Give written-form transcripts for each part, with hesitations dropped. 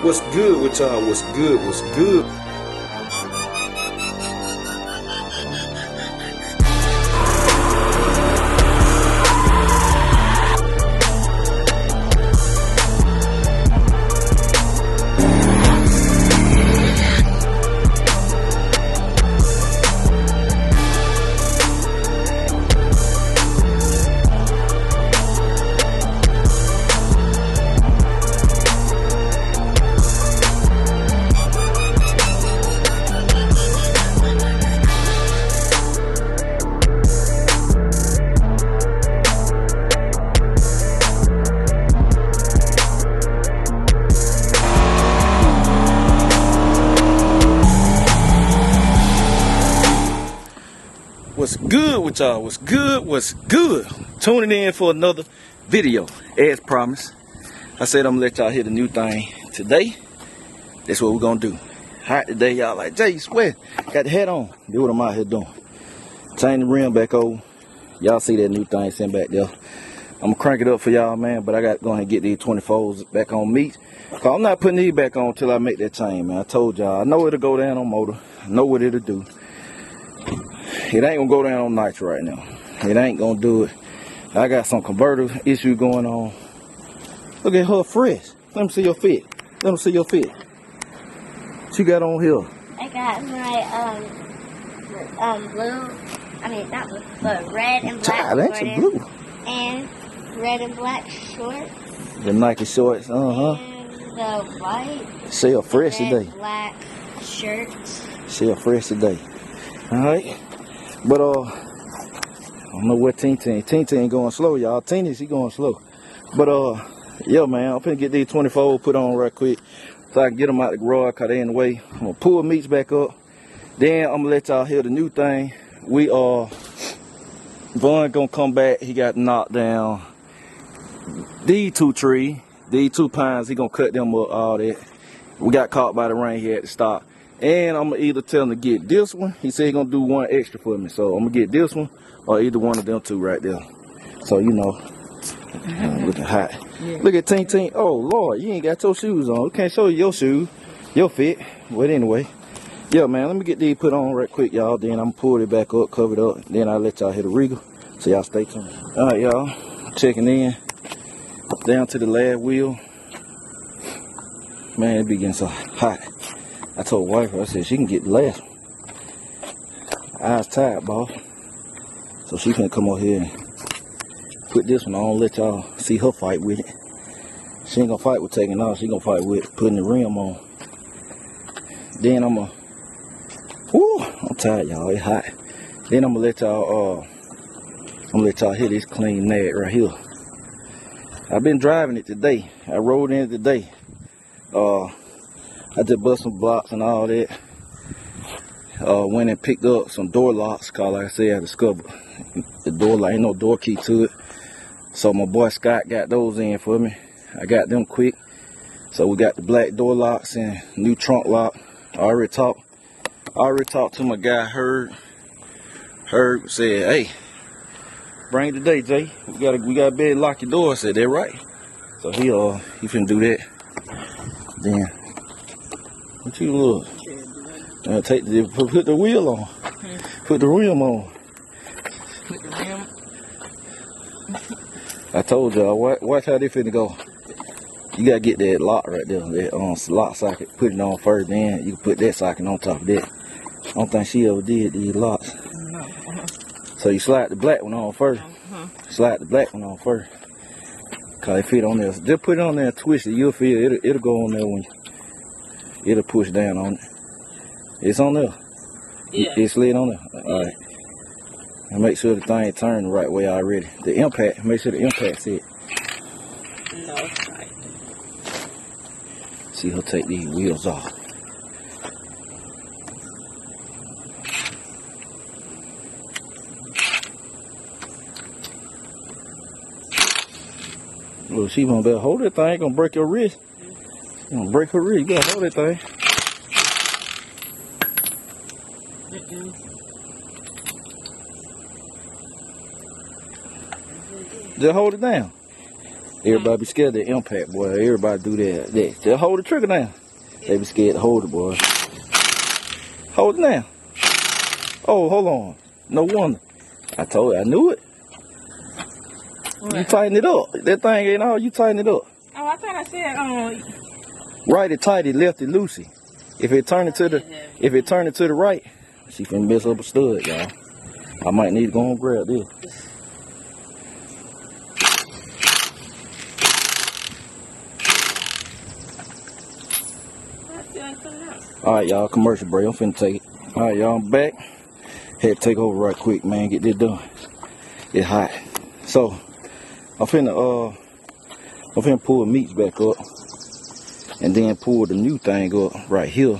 What's good with y'all? What's good? What's good? What's good with y'all? What's good? What's good? Tuning in for another video. As promised, I said I'm gonna let y'all hear the new thing today. That's what we're gonna do. Hot today, y'all like, Jay, you sweat. Got the hat on. Do what I'm out here doing. Change the rim back over. Y'all see that new thing sitting back there. I'm gonna crank it up for y'all, man, but I got to go ahead and get these 24s back on meat. Cause I'm not putting these back on until I make that change, man. I told y'all, I know it'll go down on motor. I know what it'll do. It ain't gonna go down on nitro right now. It ain't gonna do it. I got some converter issue going on. Look at her fresh. Let me see your fit. Let me see your fit. What you got on here? I got my blue. I mean not blue, but red and black. Child, that's your blue. And red and black shorts. The Nike shorts. And the white. She a fresh today. Black shirts. She a fresh today. All right. But I don't know what Tintin going slow, y'all. Teeny, she going slow. But yeah, man, I'm finna get these 24 put on right quick so I can get them out the garage cause they in the way. I'm gonna pull meats back up. Then I'm gonna let y'all hear the new thing. Vaughn gonna come back. He got knocked down. These two trees, these 2 pines, he gonna cut them up, all that. We got caught by the rain, he had to stop. And I'm gonna either tell him to get this one. He said he gonna do one extra for me. So I'm gonna get this one or either one of them two right there. So you know, looking hot. Yeah. Look at Tintin. Oh Lord, you ain't got your shoes on. We can't show you your shoes, your fit. But anyway, yeah, man, let me get these put on right quick, y'all. Then I'm gonna pull it back up, cover it up. Then I'll let y'all hit the wriggle. So y'all stay tuned. All right, y'all, checking in. Down to the last wheel. Man, it be getting so hot. I told wife, I said she can get the last one. Eyes tired, boss. So she can come over here and put this one on, let y'all see her fight with it. She ain't gonna fight with taking off, she gonna fight with putting the rim on. Then I'm tired, y'all, it's hot. Then I'm gonna let y'all hear this clean nag right here. I've been driving it today. I rode in it today. I just bust some blocks and all that. Went and picked up some door locks, cause like I said, I discovered the door lock, ain't no door key to it. So my boy Scott got those in for me. I got them quick. So we got the black door locks and new trunk lock. I already talked to my guy Herb. Herb said, hey, bring it today, Jay. We gotta be able to lock your door. I said, that right. So he finna do that. Then what you look? Put the wheel on. Put the rim on. Put the rim. I told y'all, watch how they finna go. You gotta get that lock right there, that lock socket. Put it on first, then you can put that socket on top of that. I don't think she ever did these locks. No. So you slide the black one on first. Slide the black one on first. Cause it fit on there. Just put it on there and twist it. You'll feel it'll go on there when it'll push down on it. It's on there. Yeah. It slid on there. All right. And make sure the thing turned the right way already. The impact, make sure the impact's it. No, it's right. See her take these wheels off. Well, she gonna better hold that thing, gonna break your wrist. You gonna break her wrist, you gotta hold that thing. Just hold it down. Everybody be scared of the impact, boy. Everybody do that. Just hold the trigger down. They be scared to hold it, boy. Hold it down. Oh, hold on. No wonder. I told you, I knew it. What? You tighten it up. That thing ain't all. You tighten it up. Oh, I thought I said Right it tighty, left it loosey. If it turn it to the right, she can mess up a stud, y'all. I might need to go and grab this. Alright, y'all, commercial break. I'm finna take it. Alright, y'all, I'm back. Had to take over right quick, man. Get this done. It's hot. So, I'm finna pull the meats back up. And then pull the new thing up right here.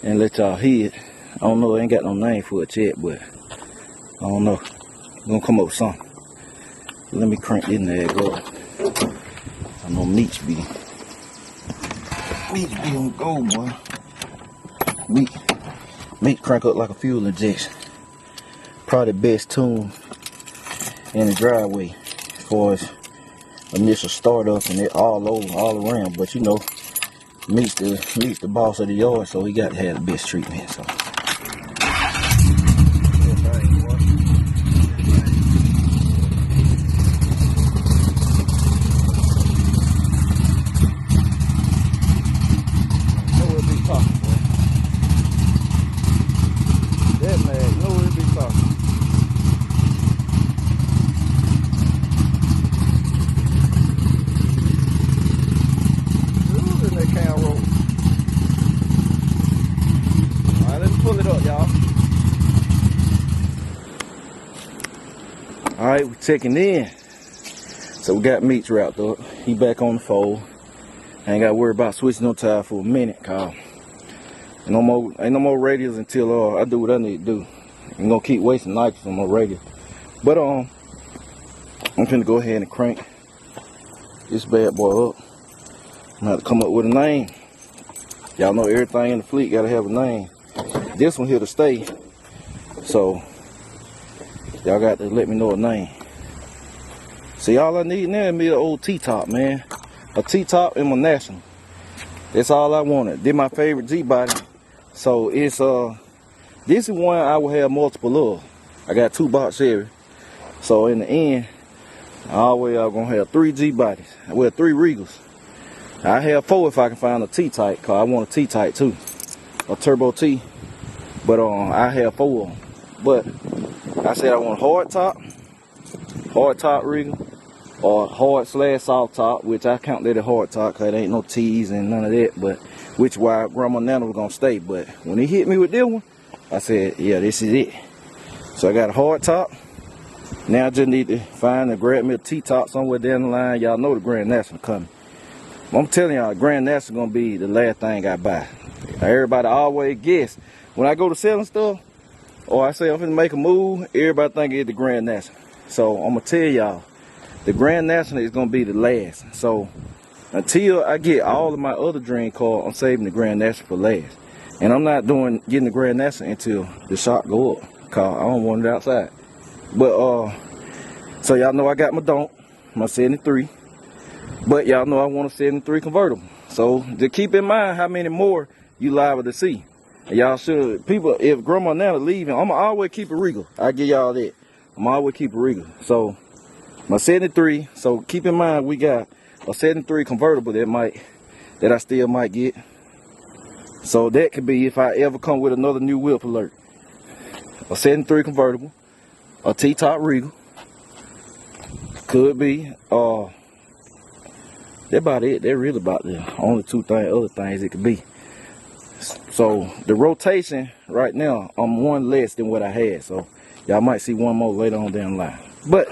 And let y'all hear it. I don't know, I ain't got no name for it yet, but I don't know. It's gonna come up with something. Let me crank this egg up. I know meats be on go, boy. Meat crank up like a fuel injection. Probably the best tune in the driveway as far as initial startup and it all around. But you know, meat's the boss of the yard, so he got to have the best treatment. So. Alright, we're checking in. So we got meats wrapped up. He back on the fold. I ain't got to worry about switching no tire for a minute, cause ain't no more radials until I do what I need to do. I'm gonna keep wasting nitrous on my radial. But I'm finna go ahead and crank this bad boy up. I'm gonna have to come up with a name. Y'all know everything in the fleet gotta have a name. This one here to stay. So y'all got to let me know a name. See, all I need now is me an old T-top, man. A T-top and my National. That's all I wanted. They're my favorite G-body. So it's this is one I will have multiple of. I got 2 box Chevy. So in the end, I always are gonna have 3 G-bodies. Well, 3 Regals. I have 4 if I can find a T-type, cause I want a T-type too. A turbo T. But I have 4 of them. But I said I want hard top Regal, or hard / soft top, which I count that a hard top because it ain't no T's and none of that, but which why Grandma Nana was gonna stay. But when he hit me with this one, I said, yeah, this is it. So I got a hard top. Now I just need to find and grab me a T-top somewhere down the line. Y'all know the Grand National coming. I'm telling y'all, Grand National gonna be the last thing I buy. Everybody always guess when I go to selling stuff, or I say I'm finna make a move, everybody think it's the Grand National. So I'm gonna tell y'all, the Grand National is gonna be the last. So until I get all of my other dream cars, I'm saving the Grand National for last. And I'm not getting the Grand National until the shop go up, cause I don't want it outside. But so y'all know I got my 73. But y'all know I want a 73 convertible. So just keep in mind how many more you liable to see. And y'all should, people, if Grandma Nana leaving, I'ma always keep a Regal. I give y'all that. I'ma always keep a Regal. So my 73, so keep in mind we got a 73 convertible that I still might get. So that could be if I ever come with another new whip alert. A 73 convertible, a T-top Regal. Could be that's about it. They're really about the only other things it could be. So the rotation right now, I'm 1 less than what I had. So y'all might see 1 more later on down the line. But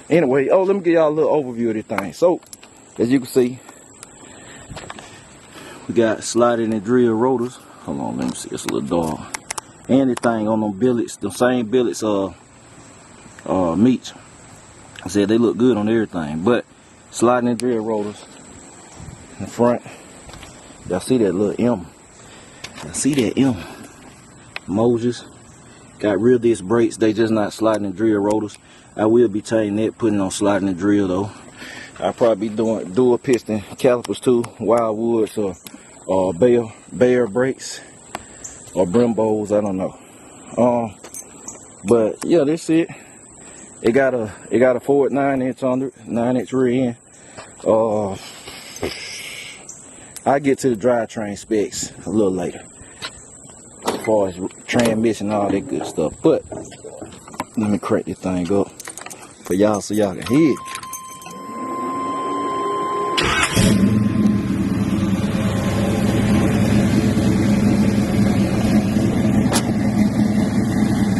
anyway, let me give y'all a little overview of this thing. So as you can see, we got sliding and drill rotors. Hold on, let me see. It's a little dark. Anything on them billets, the same billets meats. I said they look good on everything, but sliding and drill rotors in the front. Y'all see that little M? Y'all see that M? Moses got real disc brakes. They just not sliding and drill rotors. I will be changing that, putting on sliding and drill though. I'll probably be doing dual piston calipers too, Wildwoods or Bear brakes or Brembos, I don't know. But yeah, that's it. It got a Ford 9-inch under it, 9-inch rear end. I get to the drivetrain specs a little later, as far as transmission and all that good stuff. But let me crank this thing up for y'all so y'all can hear it.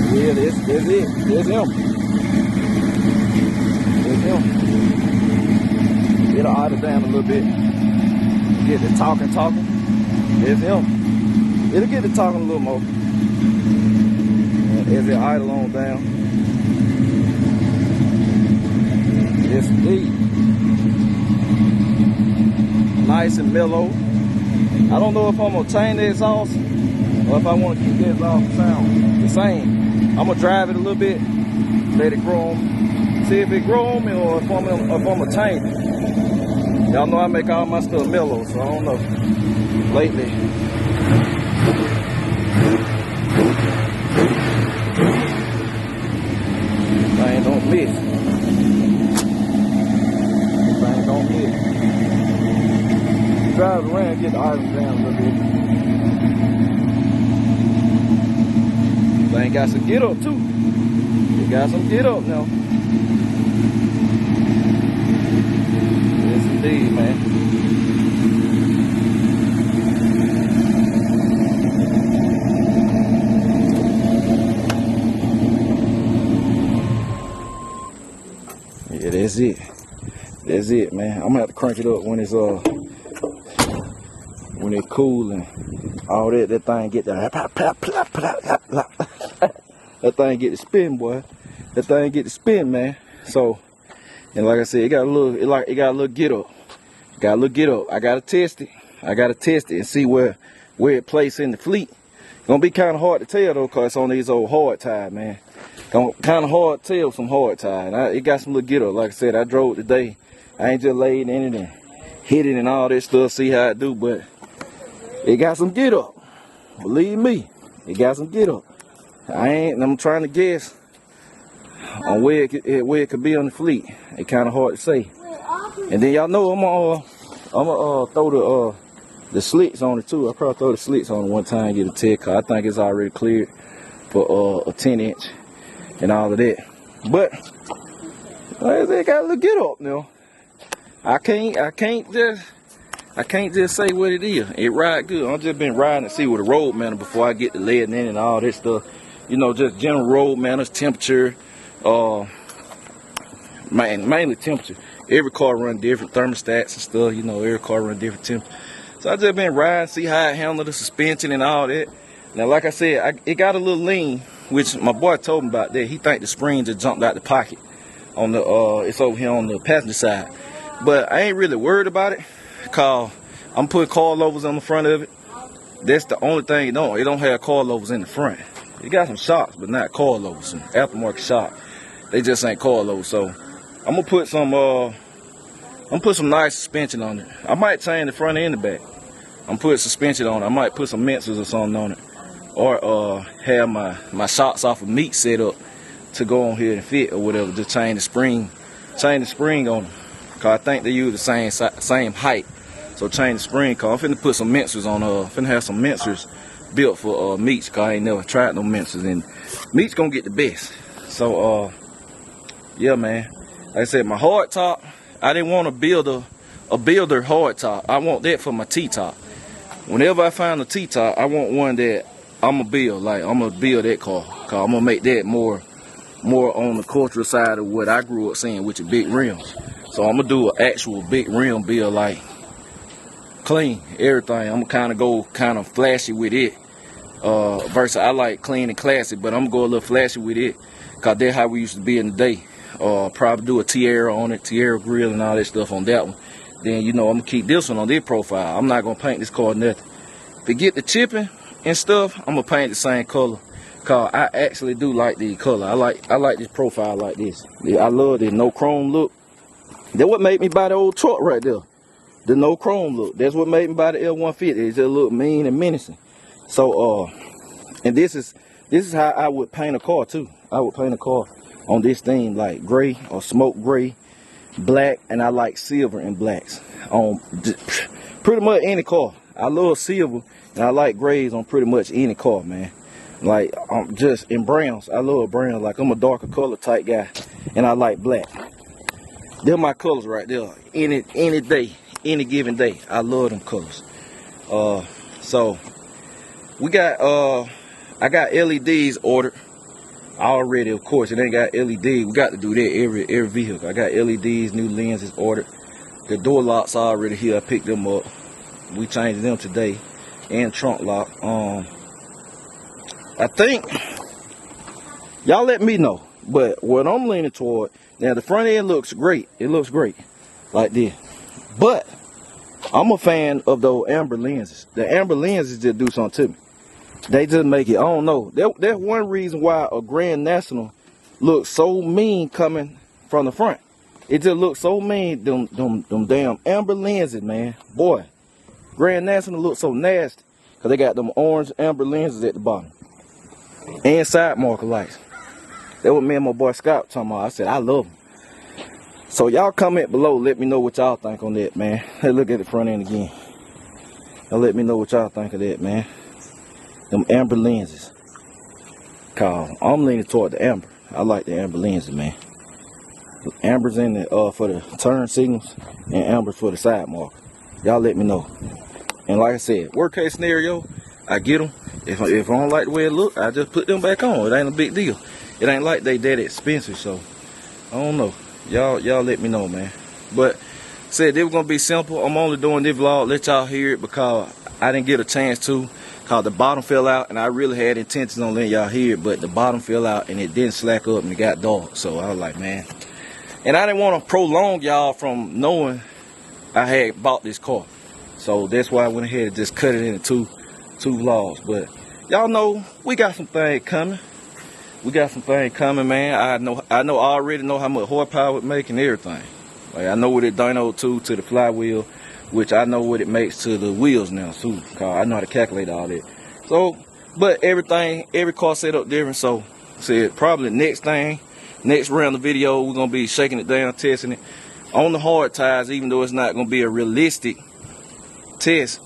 Yeah, that's it. There's him. There's him. It'll idle down a little bit. Get the talking. There's him. It'll get the talking a little more. As it idle on down. Yes, indeed. Nice and mellow. I don't know if I'm gonna change the exhaust or if I want to keep the exhaust sound the same. I'm gonna drive it a little bit, let it grow on me. See if it grow on me or if I'm gonna change it. Y'all know I make all my stuff mellow, so I don't know. Lately. Thing don't miss. Thing don't miss. Drive around, get the idle down a little bit. Thing got some get up too. It got some get up now. Yes indeed, man. Yeah, that's it. That's it, man. I'm gonna have to crank it up when it's cool and all that. That thing get that thing get to spin, boy. That thing get to spin, man. So, and like I said, it got a little get up. Got a little get up. I gotta test it. And see where it plays in the fleet. Gonna be kind of hard to tell though, cause it's on these old hard tire, man. Kind of hard to tell some hard tire. It got some little get up. Like I said, I drove it today. I ain't just laid in it and hit it and all that stuff. See how it do, but it got some get up. Believe me, it got some get up. I'm trying to guess on where it could be on the fleet. It's kind of hard to say. And then y'all know I'm gonna throw the slits on it too. I probably throw the slits on it one time, get a test, cause I think it's already cleared for a 10-inch and all of that. But it got a little get up now. I can't just say what it is. It ride good. I've just been riding to see what the road manner before I get to laying in and all that stuff. You know, just general road manners, temperature, mainly temperature. Every car run different thermostats and stuff. You know, every car run different temperature. So I just been riding, see how it handle the suspension and all that. Now, like I said, it got a little lean, which my boy told me about that. He think the spring just jumped out the pocket on the it's over here on the passenger side. But I ain't really worried about it, cause I'm putting coilovers on the front of it. That's the only thing it don't have coilovers in the front. It got some shocks, but not coilovers, some aftermarket shock. They just ain't coilovers. So I'm gonna put some nice suspension on it. I might change the front and the back. I'm putting suspension on it. I might put some mincers or something on it, or have my shocks off of meat set up to go on here and fit or whatever. Just change the spring on them. Cause I think they use the same height. So change the spring. Cause I'm finna put some mincers on. Finna have some mincers built for meats. Cause I ain't never tried no mincers, and meat's gonna get the best. So yeah, man. Like I said, my hard top, I didn't want to build a builder hard top. I want that for my T-top. Whenever I find a T-top, I want one that I'm gonna build. Like I'm gonna build that car. Cause I'm gonna make that more on the cultural side of what I grew up seeing with the big rims. So I'm gonna do an actual big rim build, like clean everything. I'm gonna go kind of flashy with it. Versus I like clean and classy, but I'm gonna go a little flashy with it, cause that's how we used to be in the day. Probably do a Tierra on it, Tierra grill and all that stuff on that one. Then I'm gonna keep this one on this profile. I'm not gonna paint this car nothing. To get the chipping and stuff, I'm gonna paint the same color. Cause I actually do like the color. I like this profile like this. I love the no chrome look. That's what made me buy the old truck right there. The no chrome look. That's what made me buy the L150. It just look mean and menacing. So and this is how I would paint a car too. I would paint a car on this thing like gray or smoke gray, black, and I like silver and blacks on pretty much any car. I love silver and I like grays on pretty much any car, man. Like just in browns. I love browns. Like I'm a darker color type guy, and I like black. They're my colors right there. Any day, any given day, I love them colors. So we got I got LEDs ordered already. Of course, it ain't got LED. We got to do that every vehicle. I got LEDs, new lenses ordered. The door locks are already here. I picked them up. We changed them today, and trunk lock. I think y'all let me know, but what I'm leaning toward now, the front end looks great. It looks great like this, but I'm a fan of those amber lenses. The amber lenses just do something to me. They just make it, I don't know. That's one reason why a Grand National looks so mean coming from the front. It just looks so mean, them damn amber lenses, man. Boy, Grand National looks so nasty because they got them orange amber lenses at the bottom. And side marker lights. That's what me and my boy Scott talking about. I said, I love them. So y'all comment below, let me know what y'all think on that, man. Hey, look at the front end again. Now let me know what y'all think of that, man. Them amber lenses. Cause I'm leaning toward the amber. I like the amber lenses, man. Amber's in the for the turn signals and amber's for the side marker. Y'all let me know. And like I said, worst case scenario, I get them. If I don't like the way it look, I just put them back on. It ain't a big deal. It ain't like they that expensive, so I don't know. Y'all let me know, man. But said they were gonna be simple. I'm only doing this vlog, let y'all hear it because I didn't get a chance to. Cause the bottom fell out, and I really had intentions on letting y'all hear it, but the bottom fell out and it didn't slack up and it got dark. So I was like, man. And I didn't want to prolong y'all from knowing I had bought this car. So that's why I went ahead and just cut it into two vlogs. But y'all know we got some things coming. We got some things coming, man. I already know how much horsepower it make and everything. Like I know what it dyno to the flywheel, which I know what it makes to the wheels now too. Cause I know how to calculate all that. So, but every car set up different. So said probably next round of video we're gonna be shaking it down, testing it on the hard tires, even though it's not gonna be a realistic test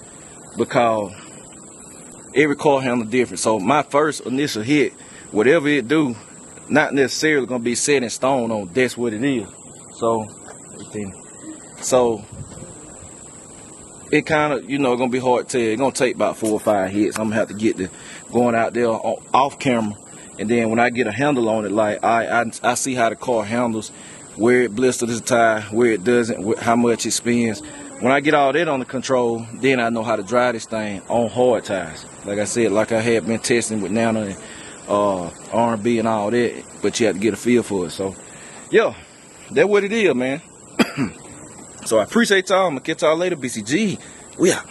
because every car handle different. So my first initial hit, whatever it do, not necessarily gonna be set in stone on that's what it is. So it kind of, gonna be hard to tell. It's gonna take about 4 or 5 hits. I'm gonna have to get to going out there off camera, and then when I get a handle on it, like I see how the car handles, where it blisters the tire, where it doesn't, how much it spins. When I get all that under control, then I know how to drive this thing on hard tires. Like I said, like I had been testing with Nana and R&B and all that, but you have to get a feel for it. So, yeah, that's what it is, man. So I appreciate y'all. I'm gonna catch y'all later. BCG, we out.